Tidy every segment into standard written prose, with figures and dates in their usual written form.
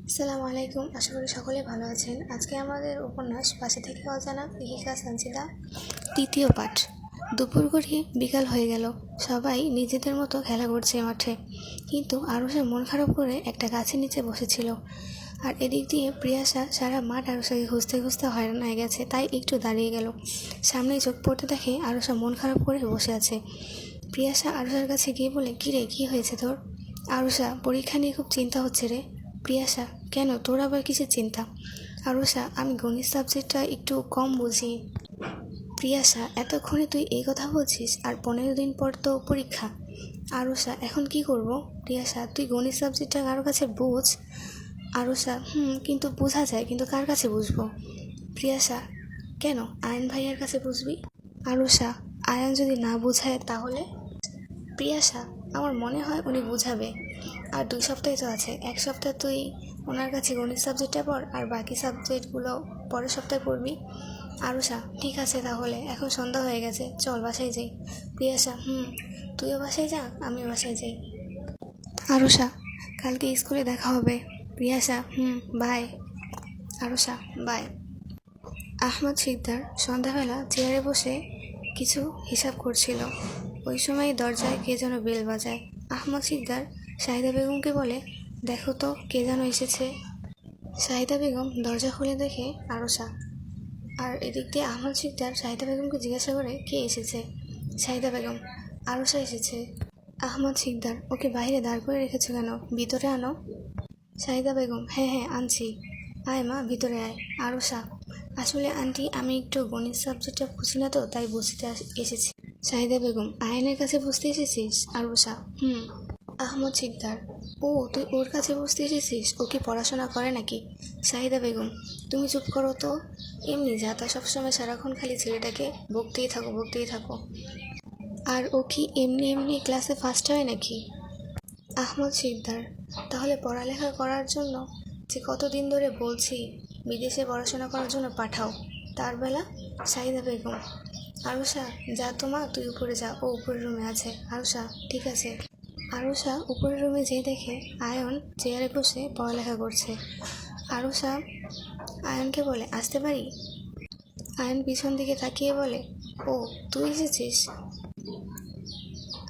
আসসালামু আলাইকুম, আশা করি সকলে ভালো আছেন। আজকে আমাদের উপন্যাস পাশে থেকে অজানা লেখিকা সানজিদা তৃতীয় পাঠ। দুপুর গড়িয়ে বিকাল হয়ে গেল। সবাই নিজেদের মতো খেলা করছে মাঠে, কিন্তু আরুষা মন খারাপ করে একটা গাছের নিচে বসেছিল। আর এদিক দিয়ে প্রিয়াশা সারা মাঠ আরুষাকে খুঁজতে খুঁজতে হয়রান হয়ে গেছে, তাই একটু দাঁড়িয়ে গেল। সামনে চোখ পড়তে দেখে আরুষা মন খারাপ করে বসে আছে। প্রিয়াশা আরুষার কাছে গিয়ে বলে, কিরে, কি হয়েছে তোর? আরুষা, পরীক্ষা নিয়ে খুব চিন্তা হচ্ছে রে। প্রিয়াশা, কেন, তোর আবার কিসের চিন্তা? আরুষা, আমি গণিত সাবজেক্টটা একটু কম বুঝি। প্রিয়াশা, এতক্ষণে তুই এই কথা বলছিস, আর 15 দিন পর তো পরীক্ষা। আরুষা, এখন কি করব? প্রিয়াশা, তুই গণিত সাবজেক্টটা কারো কাছে বুঝ। আরুষা, কিন্তু বোঝা যায়, কিন্তু কার কাছে বুঝবো? প্রিয়াশা, কেন, আয়ন ভাইয়ার কাছে বুঝবি। আরুষা, আয়ন যদি না বোঝায় তাহলে? প্রিয়াশা, আমার মনে হয় উনি বুঝাবে। আর 2 সপ্তাহ তো আছে, 1 সপ্তাহ তুই ওনার কাছে গণিত সাবজেক্টটা পড়, আর বাকি সাবজেক্টগুলো পরের সপ্তাহে পড়বি। আরুষা, ঠিক আছে, তাহলে এখন সন্ধ্যা হয়ে গেছে, চল বাসায় যাই। প্রিয়াশা, তুইও বাসায় যা, আমিও বাসায় যাই। আরুষা, কালকে স্কুলে দেখা হবে। প্রিয়াশা, বাই। আরুষা, বাই। আহমদ শিকদার সন্ধ্যাবেলা চেয়ারে বসে কিছু হিসাব করছিল। ওই সময় দরজায় কে যেন বেল বাজায়। আহমদ শিকদার শাহিদা বেগমকে বলে, দেখো তো কে যেন এসেছে। শাহিদা বেগম দরজা খুলে দেখে আরুষা। আর এদিক দিয়ে আহমদ শিকদার শাহিদা বেগমকে জিজ্ঞাসা করে, কে এসেছে। শাহিদা বেগম, আরুষা এসেছে। আহমদ শিকদার, ওকে বাইরে দাঁড় করে রেখেছো কেন, ভিতরে আনো। শাহিদা বেগম, হ্যাঁ হ্যাঁ আনছি, আয় মা, ভিতরে আয়। আরুষা, আসলে আন্টি, আমি একটু গণিত সাবজেক্টটা বুঝি না তো, তাই বুঝতে এসেছি। শাহিদা বেগম, আয়নের কাছে বুঝতে এসেছিস? আরুষা, আহমদ শিকদার, ও, তুই ওর কাছে বুঝতে এসেছিস? ও কি পড়াশোনা করে নাকি? শাহিদা বেগম, তুমি চুপ করো তো। এমনি যা তা সবসময় সারাক্ষণ খালি ছেলেটাকে বকতেই থাকো, বকতেই থাকো। আর ও কি এমনি এমনি ক্লাসে ফার্স্ট হয় নাকি? আহমদ শিকদার, তাহলে পড়ালেখা করার জন্য যে কতদিন ধরে বলছি বিদেশে পড়াশোনা করার জন্য পাঠাও, তার বেলা? শাহিদা বেগম, আরুষা, যা তো মা, তুই উপরে যা, ও উপরের রুমে আছে। আরুষা, ঠিক আছে। আরুষা উপরের রুমে যেয়ে দেখে আয়ন চেয়ারে বসে পড়ালেখা করছে। আরুষা আয়নকে বলে, আসতে পারি? আয়ন পিছন দিকে তাকিয়ে বলে, ও, তুই এসেছিস?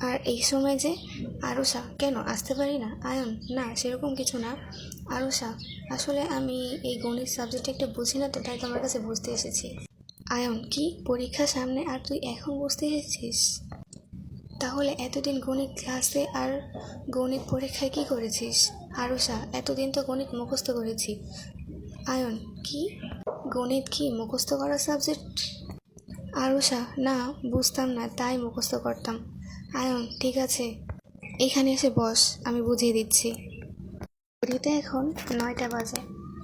আর এই সময় যে? আরুষা, কেন, আসতে পারি না? আয়ন, না, সেরকম কিছু না। আরুষা, আসলে আমি এই গণিত সাবজেক্টটা একটু বুঝি না তো, তাই তোমার কাছে বুঝতে এসেছি। আয়ন, কি, পরীক্ষা সামনে আর তুই এখন বুঝতে এসেছিস? তাহলে এতদিন গণিত ক্লাসে আর গণিত পরীক্ষায় কি করেছিস? আরুষা, এতদিন তো গণিত মুখস্থ করেছি। আয়ন, কি, গণিত কি মুখস্থ করা সাবজেক্ট? আরুষা, না, বুঝতাম না তাই মুখস্থ করতাম। আয়ন, ঠিক আছে, এখানে এসে বস, আমি বুঝিয়ে দিচ্ছি। ঘড়িতে এখন 9টা বাজে।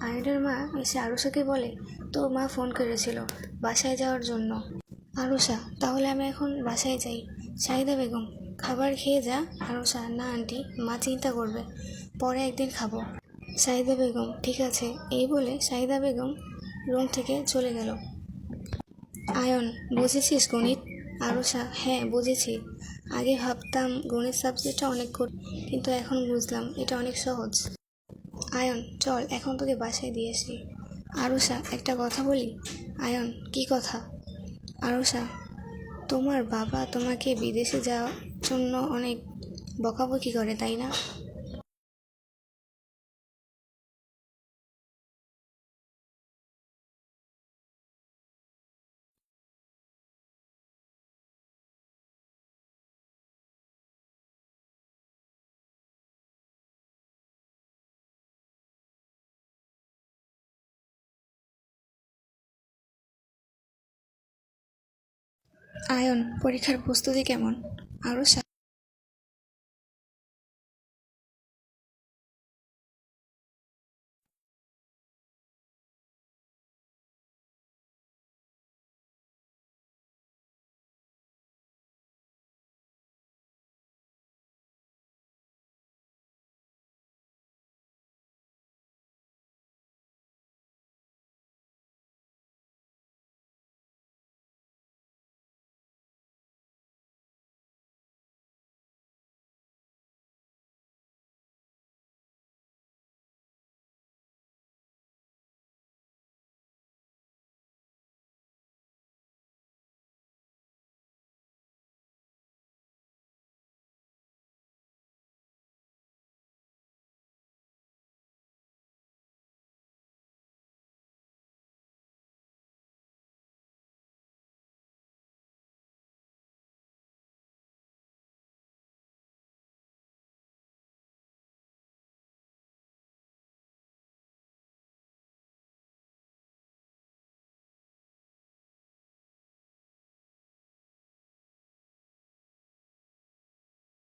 আয়নের মা এসে আরুষাকে বলে, তোর মা ফোন করেছিল বাসায় যাওয়ার জন্য। আরুষা, তাহলে আমি এখন বাসায় যাই। শাহিদা বেগম, খাবার খেয়ে যা। আরুষা, না আন্টি, মা চিন্তা করবে, পরে একদিন খাবো। শাহিদা বেগম, ঠিক আছে। এই বলে শাহিদা বেগম রুম থেকে চলে গেল। আয়ন, বুঝেছিস গণিত? আরুষা, হ্যাঁ বুঝেছি। আগে ভাবতাম গণিত সাবজেক্টটা অনেক কঠিন, কিন্তু এখন বুঝলাম এটা অনেক সহজ। আয়ন, চল এখন তোকে বাসায় দিয়ে আসি। আরুষা, একটা কথা বলি। আয়ন, কি কথা? আরুষা, তোমার বাবা তোমাকে বিদেশে যাওয়ার জন্য অনেক বকাবকি করে, তাই না? আয়ন, পরীক্ষার প্রস্তুতি কেমন? আরুষা,